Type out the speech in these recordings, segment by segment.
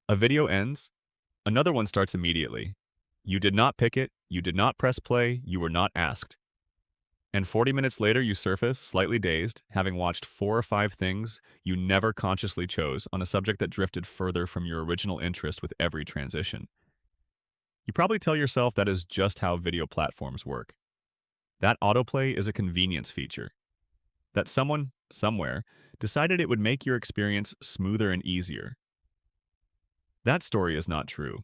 A video ends, another one starts immediately. You did not pick it, you did not press play, you were not asked. And 40 minutes later, you surface, slightly dazed, having watched 4 or 5 things you never consciously chose on a subject that drifted further from your original interest with every transition. You probably tell yourself that is just how video platforms work. That autoplay is a convenience feature. That someone, somewhere, decided it would make your experience smoother and easier. That story is not true.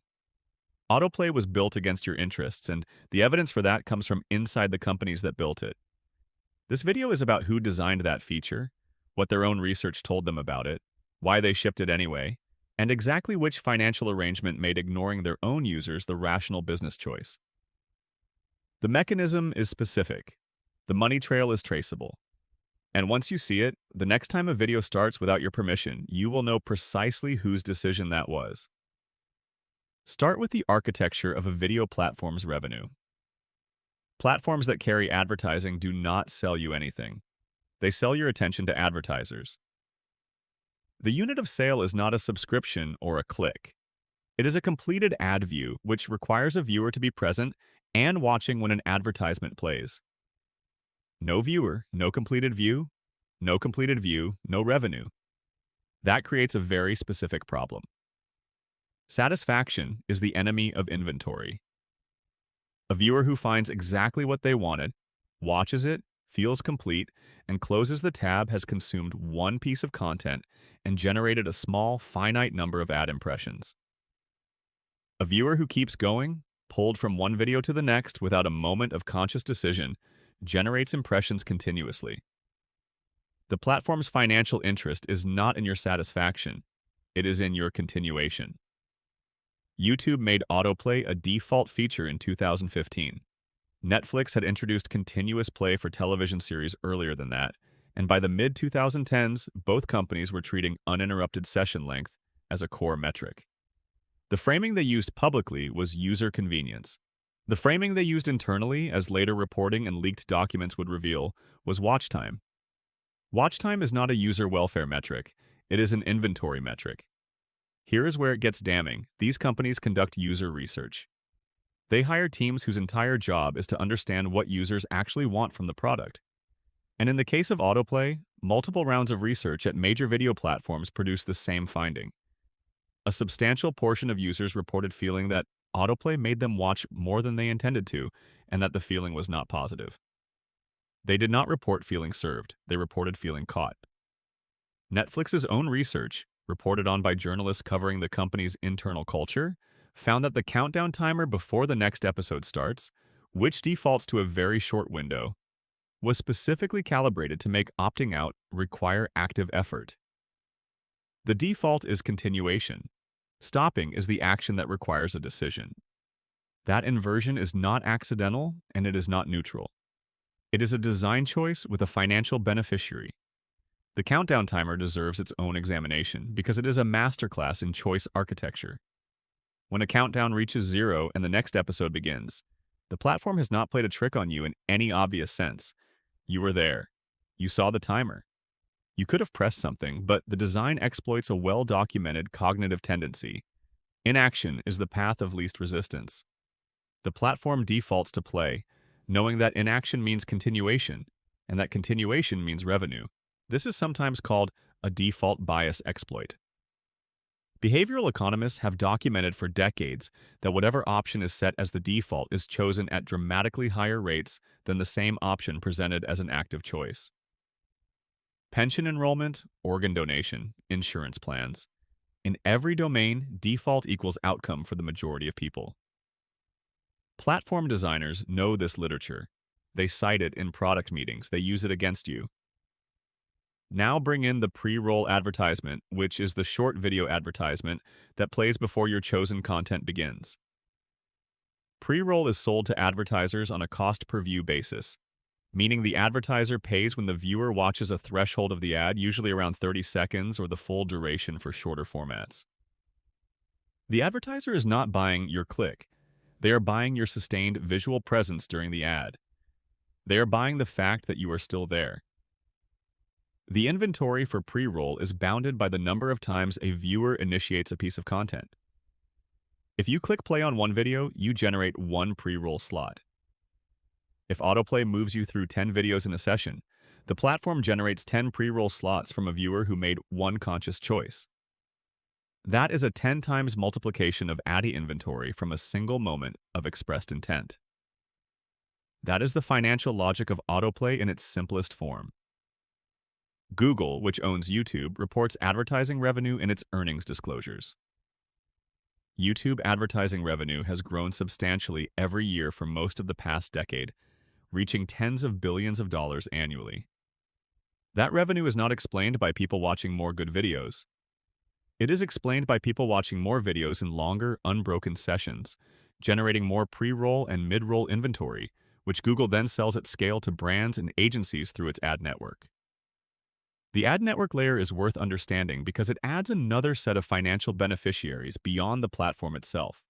Autoplay was built against your interests, and the evidence for that comes from inside the companies that built it. This video is about who designed that feature, what their own research told them about it, why they shipped it anyway, and exactly which financial arrangement made ignoring their own users the rational business choice. The mechanism is specific. The money trail is traceable. And once you see it, the next time a video starts without your permission, you will know precisely whose decision that was. Start with the architecture of a video platform's revenue. Platforms that carry advertising do not sell you anything. They sell your attention to advertisers. The unit of sale is not a subscription or a click. It is a completed ad view, which requires a viewer to be present and watching when an advertisement plays. No viewer, no completed view, no completed view, no revenue. That creates a very specific problem. Satisfaction is the enemy of inventory. A viewer who finds exactly what they wanted, watches it, feels complete, and closes the tab has consumed one piece of content and generated a small, finite number of ad impressions. A viewer who keeps going, pulled from one video to the next without a moment of conscious decision, generates impressions continuously. The platform's financial interest is not in your satisfaction, it is in your continuation. YouTube made autoplay a default feature in 2015. Netflix had introduced continuous play for television series earlier than that, and by the mid-2010s, both companies were treating uninterrupted session length as a core metric. The framing they used publicly was user convenience. The framing they used internally, as later reporting and leaked documents would reveal, was watch time. Watch time is not a user welfare metric, it is an inventory metric. Here is where it gets damning. These companies conduct user research. They hire teams whose entire job is to understand what users actually want from the product. And in the case of autoplay, multiple rounds of research at major video platforms produce the same finding. A substantial portion of users reported feeling that autoplay made them watch more than they intended to, and that the feeling was not positive. They did not report feeling served, they reported feeling caught. Netflix's own research, reported on by journalists covering the company's internal culture, found that the countdown timer before the next episode starts, which defaults to a very short window, was specifically calibrated to make opting out require active effort. The default is continuation. Stopping is the action that requires a decision. That inversion is not accidental and it is not neutral. It is a design choice with a financial beneficiary. The countdown timer deserves its own examination because it is a masterclass in choice architecture. When a countdown reaches 0 and the next episode begins, the platform has not played a trick on you in any obvious sense. You were there. You saw the timer. You could have pressed something, but the design exploits a well-documented cognitive tendency. Inaction is the path of least resistance. The platform defaults to play, knowing that inaction means continuation, and that continuation means revenue. This is sometimes called a default bias exploit. Behavioral economists have documented for decades that whatever option is set as the default is chosen at dramatically higher rates than the same option presented as an active choice. Pension enrollment, organ donation, insurance plans. In every domain, default equals outcome for the majority of people. Platform designers know this literature. They cite it in product meetings. They use it against you. Now bring in the pre-roll advertisement, which is the short video advertisement that plays before your chosen content begins. Pre-roll is sold to advertisers on a cost-per-view basis, meaning the advertiser pays when the viewer watches a threshold of the ad, usually around 30 seconds or the full duration for shorter formats. The advertiser is not buying your click. They are buying your sustained visual presence during the ad. They are buying the fact that you are still there. The inventory for pre-roll is bounded by the number of times a viewer initiates a piece of content. If you click play on one video, you generate one pre-roll slot. If Autoplay moves you through 10 videos in a session, the platform generates 10 pre-roll slots from a viewer who made one conscious choice. That is a 10 times multiplication of ADI inventory from a single moment of expressed intent. That is the financial logic of Autoplay in its simplest form. Google, which owns YouTube, reports advertising revenue in its earnings disclosures. YouTube advertising revenue has grown substantially every year for most of the past decade, reaching tens of billions of dollars annually. That revenue is not explained by people watching more good videos. It is explained by people watching more videos in longer, unbroken sessions, generating more pre-roll and mid-roll inventory, which Google then sells at scale to brands and agencies through its ad network. The ad network layer is worth understanding because it adds another set of financial beneficiaries beyond the platform itself.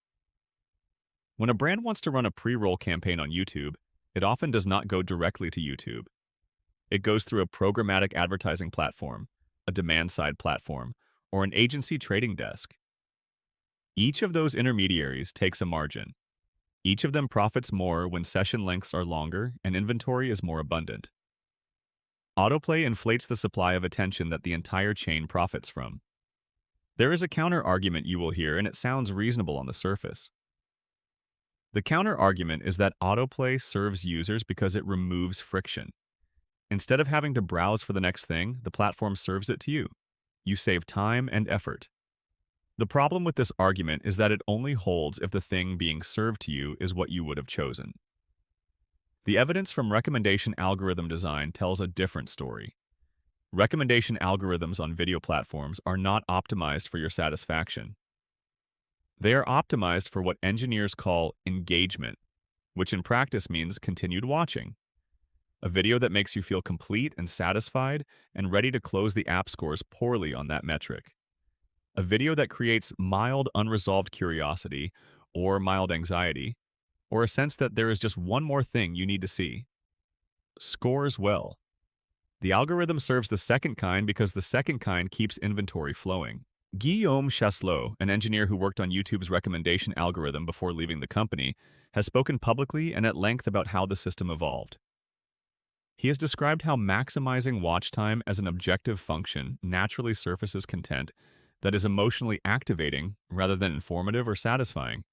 When a brand wants to run a pre-roll campaign on YouTube, it often does not go directly to YouTube. It goes through a programmatic advertising platform, a demand-side platform, or an agency trading desk. Each of those intermediaries takes a margin. Each of them profits more when session lengths are longer and inventory is more abundant. Autoplay inflates the supply of attention that the entire chain profits from. There is a counter-argument you will hear, and it sounds reasonable on the surface. The counter-argument is that Autoplay serves users because it removes friction. Instead of having to browse for the next thing, the platform serves it to you. You save time and effort. The problem with this argument is that it only holds if the thing being served to you is what you would have chosen. The evidence from recommendation algorithm design tells a different story. Recommendation algorithms on video platforms are not optimized for your satisfaction. They are optimized for what engineers call engagement, which in practice means continued watching. A video that makes you feel complete and satisfied and ready to close the app scores poorly on that metric. A video that creates mild unresolved curiosity or mild anxiety, or a sense that there is just one more thing you need to see, scores well. The algorithm serves the second kind because the second kind keeps inventory flowing. Guillaume Chasselot, an engineer who worked on YouTube's recommendation algorithm before leaving the company, has spoken publicly and at length about how the system evolved. He has described how maximizing watch time as an objective function naturally surfaces content that is emotionally activating rather than informative or satisfying,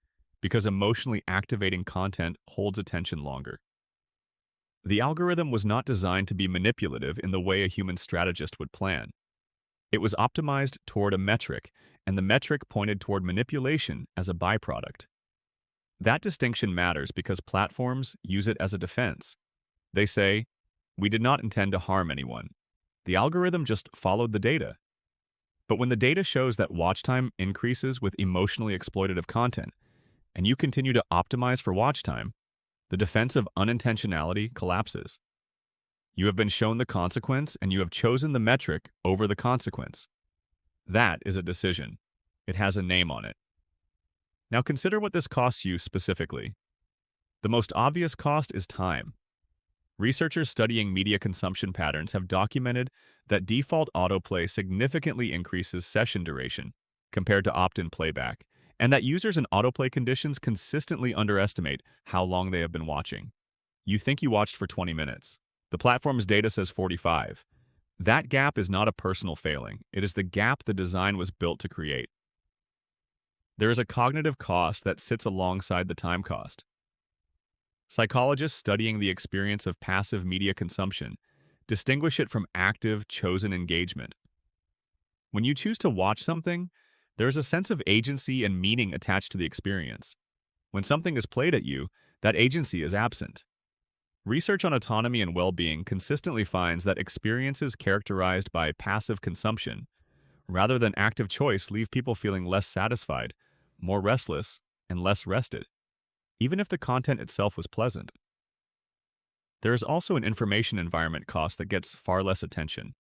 because emotionally activating content holds attention longer. The algorithm was not designed to be manipulative in the way a human strategist would plan. It was optimized toward a metric, and the metric pointed toward manipulation as a byproduct. That distinction matters because platforms use it as a defense. They say, "We did not intend to harm anyone. The algorithm just followed the data." But when the data shows that watch time increases with emotionally exploitative content, and you continue to optimize for watch time, the defense of unintentionality collapses. You have been shown the consequence, and you have chosen the metric over the consequence. That is a decision. It has a name on it. Now consider what this costs you specifically. The most obvious cost is time. Researchers studying media consumption patterns have documented that default autoplay significantly increases session duration compared to opt-in playback, and that users in autoplay conditions consistently underestimate how long they have been watching. You think you watched for 20 minutes. The platform's data says 45. That gap is not a personal failing. It is the gap the design was built to create. There is a cognitive cost that sits alongside the time cost. Psychologists studying the experience of passive media consumption distinguish it from active, chosen engagement. When you choose to watch something, there is a sense of agency and meaning attached to the experience. When something is played at you, that agency is absent. Research on autonomy and well-being consistently finds that experiences characterized by passive consumption, rather than active choice, leave people feeling less satisfied, more restless, and less rested, even if the content itself was pleasant. There is also an information environment cost that gets far less attention.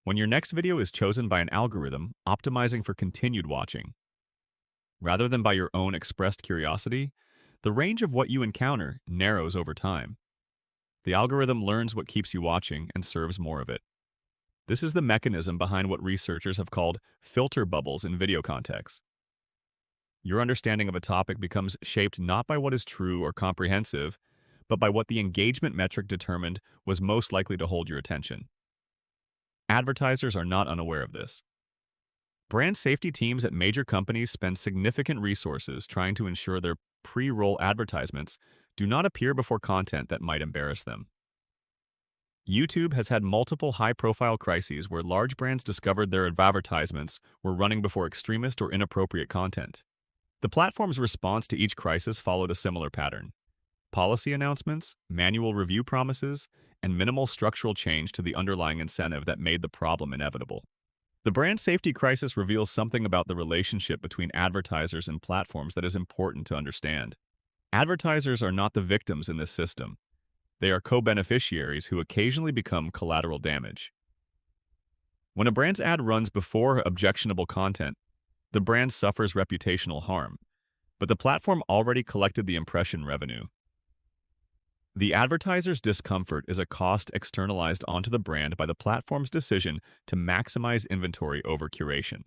When your next video is chosen by an algorithm optimizing for continued watching, rather than by your own expressed curiosity, the range of what you encounter narrows over time. The algorithm learns what keeps you watching and serves more of it. This is the mechanism behind what researchers have called filter bubbles in video contexts. Your understanding of a topic becomes shaped not by what is true or comprehensive, but by what the engagement metric determined was most likely to hold your attention. Advertisers are not unaware of this. Brand safety teams at major companies spend significant resources trying to ensure their pre-roll advertisements do not appear before content that might embarrass them. YouTube has had multiple high-profile crises where large brands discovered their advertisements were running before extremist or inappropriate content. The platform's response to each crisis followed a similar pattern: policy announcements, manual review promises, and minimal structural change to the underlying incentive that made the problem inevitable. The brand safety crisis reveals something about the relationship between advertisers and platforms that is important to understand. Advertisers are not the victims in this system. They are co-beneficiaries who occasionally become collateral damage. When a brand's ad runs before objectionable content, the brand suffers reputational harm, but the platform already collected the impression revenue. The advertiser's discomfort is a cost externalized onto the brand by the platform's decision to maximize inventory over curation.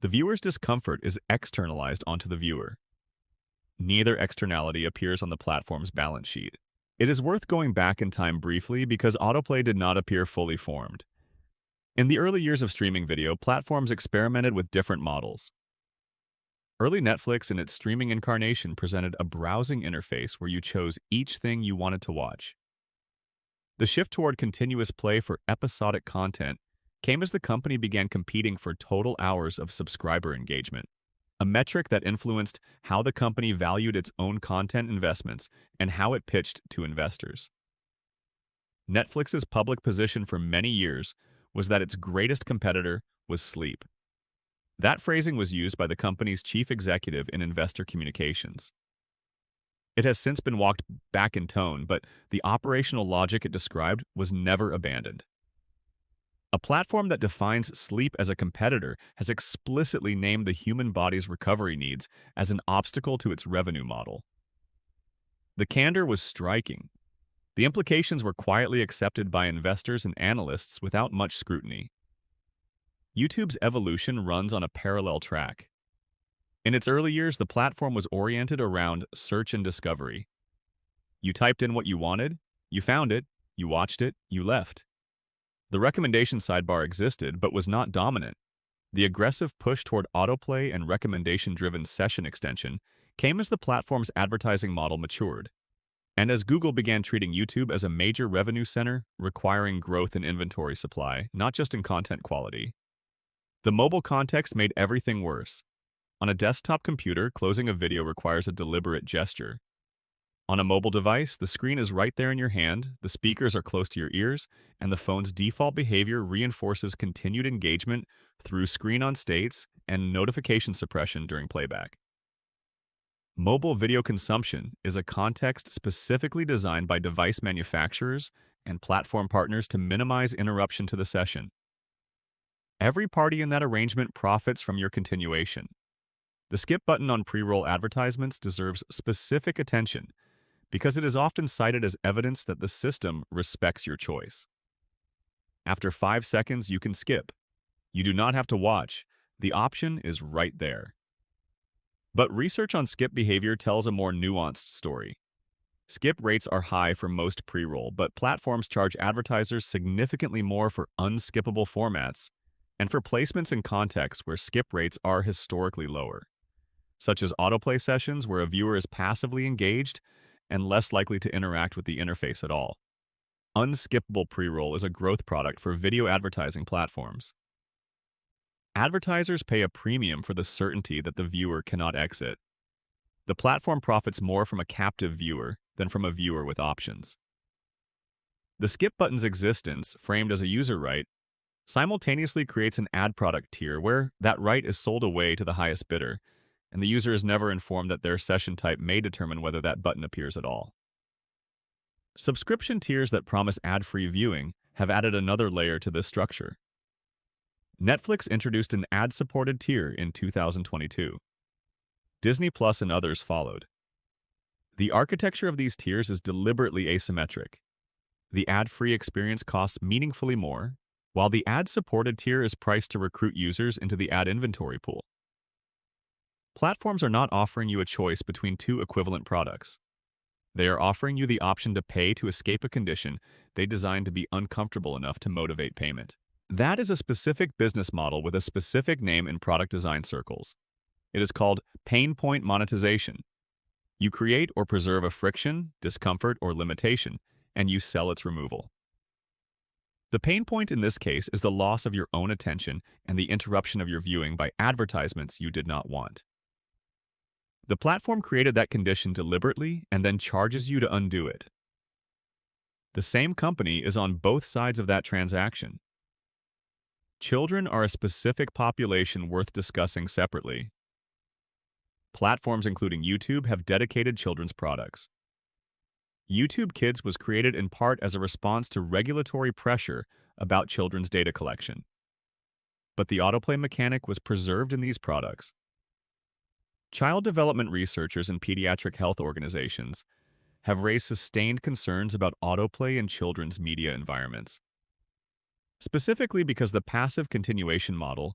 The viewer's discomfort is externalized onto the viewer. Neither externality appears on the platform's balance sheet. It is worth going back in time briefly because Autoplay did not appear fully formed. In the early years of streaming video, platforms experimented with different models. Early Netflix in its streaming incarnation presented a browsing interface where you chose each thing you wanted to watch. The shift toward continuous play for episodic content came as the company began competing for total hours of subscriber engagement, a metric that influenced how the company valued its own content investments and how it pitched to investors. Netflix's public position for many years was that its greatest competitor was sleep. That phrasing was used by the company's chief executive in investor communications. It has since been walked back in tone, but the operational logic it described was never abandoned. A platform that defines sleep as a competitor has explicitly named the human body's recovery needs as an obstacle to its revenue model. The candor was striking. The implications were quietly accepted by investors and analysts without much scrutiny. YouTube's evolution runs on a parallel track. In its early years, the platform was oriented around search and discovery. You typed in what you wanted, you found it, you watched it, you left. The recommendation sidebar existed but was not dominant. The aggressive push toward autoplay and recommendation-driven session extension came as the platform's advertising model matured, and as Google began treating YouTube as a major revenue center, requiring growth in inventory supply, not just in content quality. The mobile context made everything worse. On a desktop computer, closing a video requires a deliberate gesture. On a mobile device, the screen is right there in your hand, the speakers are close to your ears, and the phone's default behavior reinforces continued engagement through screen-on states and notification suppression during playback. Mobile video consumption is a context specifically designed by device manufacturers and platform partners to minimize interruption to the session. Every party in that arrangement profits from your continuation. The skip button on pre-roll advertisements deserves specific attention because it is often cited as evidence that the system respects your choice. After 5 seconds, you can skip. You do not have to watch. The option is right there. But research on skip behavior tells a more nuanced story. Skip rates are high for most pre-roll, but platforms charge advertisers significantly more for unskippable formats and for placements in contexts where skip rates are historically lower, such as autoplay sessions where a viewer is passively engaged and less likely to interact with the interface at all. Unskippable pre-roll is a growth product for video advertising platforms. Advertisers pay a premium for the certainty that the viewer cannot exit. The platform profits more from a captive viewer than from a viewer with options. The skip button's existence, framed as a user right, simultaneously creates an ad product tier where that right is sold away to the highest bidder, and the user is never informed that their session type may determine whether that button appears at all. Subscription tiers that promise ad-free viewing have added another layer to this structure. Netflix introduced an ad-supported tier in 2022. Disney Plus and others followed. The architecture of these tiers is deliberately asymmetric. The ad-free experience costs meaningfully more, while the ad-supported tier is priced to recruit users into the ad inventory pool. Platforms are not offering you a choice between two equivalent products. They are offering you the option to pay to escape a condition they designed to be uncomfortable enough to motivate payment. That is a specific business model with a specific name in product design circles. It is called pain point monetization. You create or preserve a friction, discomfort, or limitation, and you sell its removal. The pain point in this case is the loss of your own attention and the interruption of your viewing by advertisements you did not want. The platform created that condition deliberately and then charges you to undo it. The same company is on both sides of that transaction. Children are a specific population worth discussing separately. Platforms including YouTube have dedicated children's products. YouTube Kids was created in part as a response to regulatory pressure about children's data collection. But the autoplay mechanic was preserved in these products. Child development researchers and pediatric health organizations have raised sustained concerns about autoplay in children's media environments, specifically because the passive continuation model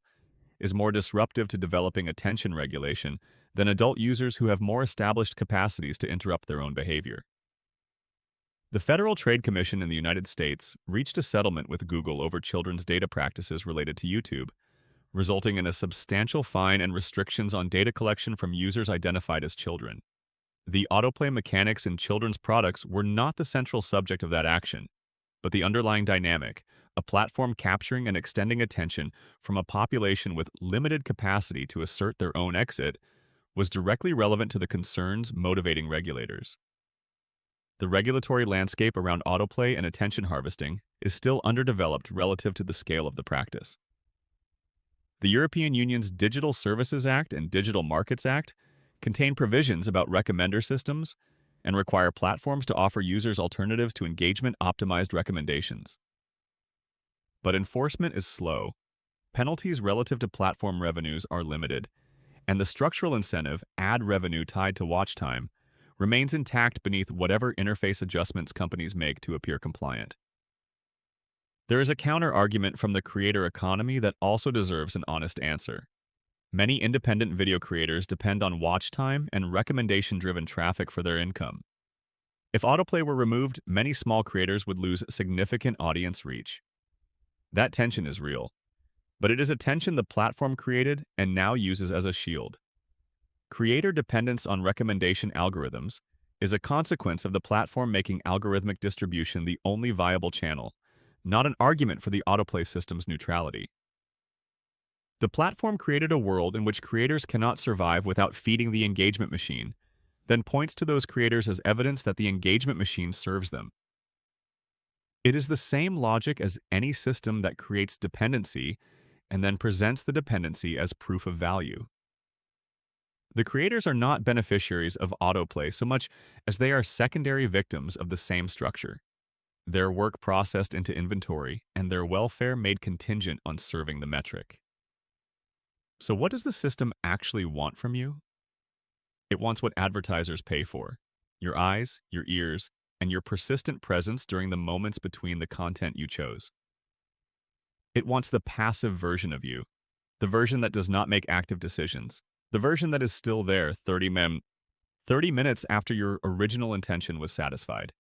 is more disruptive to developing attention regulation than adult users who have more established capacities to interrupt their own behavior. The Federal Trade Commission in the United States reached a settlement with Google over children's data practices related to YouTube, resulting in a substantial fine and restrictions on data collection from users identified as children. The autoplay mechanics in children's products were not the central subject of that action, but the underlying dynamic, a platform capturing and extending attention from a population with limited capacity to assert their own exit, was directly relevant to the concerns motivating regulators. The regulatory landscape around autoplay and attention harvesting is still underdeveloped relative to the scale of the practice. The European Union's Digital Services Act and Digital Markets Act contain provisions about recommender systems and require platforms to offer users alternatives to engagement-optimized recommendations. But enforcement is slow, penalties relative to platform revenues are limited, and the structural incentive, ad revenue tied to watch time, remains intact beneath whatever interface adjustments companies make to appear compliant. There is a counter-argument from the creator economy that also deserves an honest answer. Many independent video creators depend on watch time and recommendation-driven traffic for their income. If autoplay were removed, many small creators would lose significant audience reach. That tension is real, but it is a tension the platform created and now uses as a shield. Creator dependence on recommendation algorithms is a consequence of the platform making algorithmic distribution the only viable channel, not an argument for the autoplay system's neutrality. The platform created a world in which creators cannot survive without feeding the engagement machine, then points to those creators as evidence that the engagement machine serves them. It is the same logic as any system that creates dependency and then presents the dependency as proof of value. The creators are not beneficiaries of autoplay so much as they are secondary victims of the same structure. Their work processed into inventory and their welfare made contingent on serving the metric. So what does the system actually want from you? It wants what advertisers pay for: your eyes, your ears, and your persistent presence during the moments between the content you chose. It wants the passive version of you, the version that does not make active decisions, the version that is still there 30 minutes after your original intention was satisfied.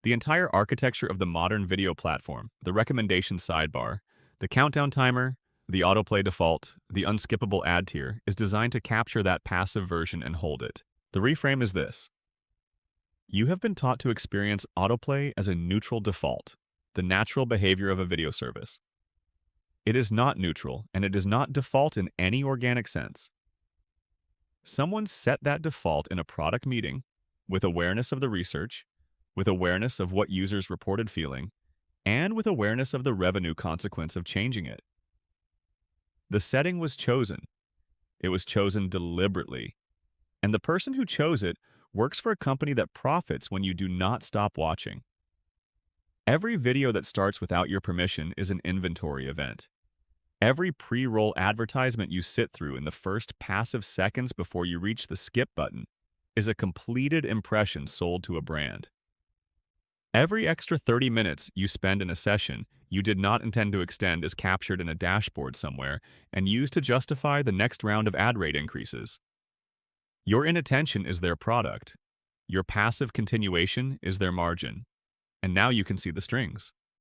The entire architecture of the modern video platform, the recommendation sidebar, the countdown timer, the autoplay default, the unskippable ad tier, is designed to capture that passive version and hold it. The reframe is this: you have been taught to experience autoplay as a neutral default, the natural behavior of a video service. It is not neutral, and it does not default in any organic sense. Someone set that default in a product meeting with awareness of the research, with awareness of what users reported feeling, and with awareness of the revenue consequence of changing it. The setting was chosen. It was chosen deliberately. And the person who chose it works for a company that profits when you do not stop watching. Every video that starts without your permission is an inventory event. Every pre-roll advertisement you sit through in the first passive seconds before you reach the skip button is a completed impression sold to a brand. Every extra 30 minutes you spend in a session you did not intend to extend is captured in a dashboard somewhere and used to justify the next round of ad rate increases. Your inattention is their product. Your passive continuation is their margin. And now you can see the strings.